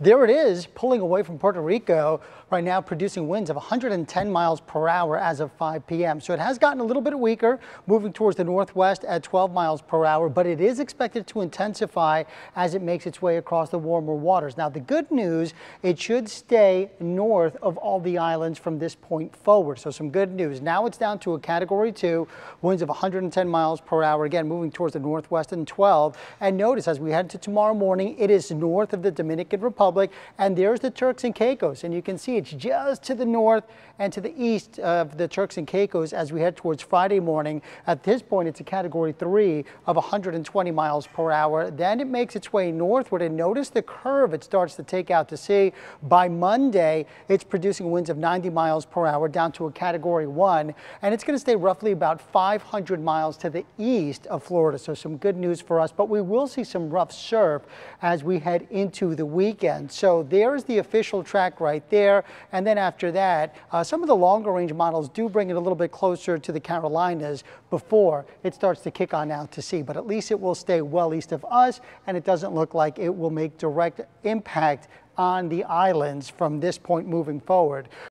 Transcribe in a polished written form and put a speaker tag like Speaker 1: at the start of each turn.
Speaker 1: There it is, pulling away from Puerto Rico right now, producing winds of 110 miles per hour as of 5 p.m. So it has gotten a little bit weaker, moving towards the northwest at 12 miles per hour, but it is expected to intensify as it makes its way across the warmer waters. Now, the good news, it should stay north of all the islands from this point forward. So some good news. Now it's down to a Category 2, winds of 110 miles per hour, again, moving towards the northwest and 12. And notice, as we head to tomorrow morning, it is north of the Dominican Republic, and there's the Turks and Caicos, and you can see it's just to the north and to the east of the Turks and Caicos as we head towards Friday morning. At this point, it's a Category 3 of 120 miles per hour. Then it makes its way northward, and notice the curve it starts to take out to sea. By Monday, it's producing winds of 90 miles per hour down to a Category 1, and it's going to stay roughly about 500 miles to the east of Florida. So some good news for us, but we will see some rough surf as we head into the weekend. So there's the official track right there. And then after that, some of the longer range models do bring it a little bit closer to the Carolinas before it starts to kick on out to sea. But at least it will stay well east of us, and it doesn't look like it will make direct impact on the islands from this point moving forward.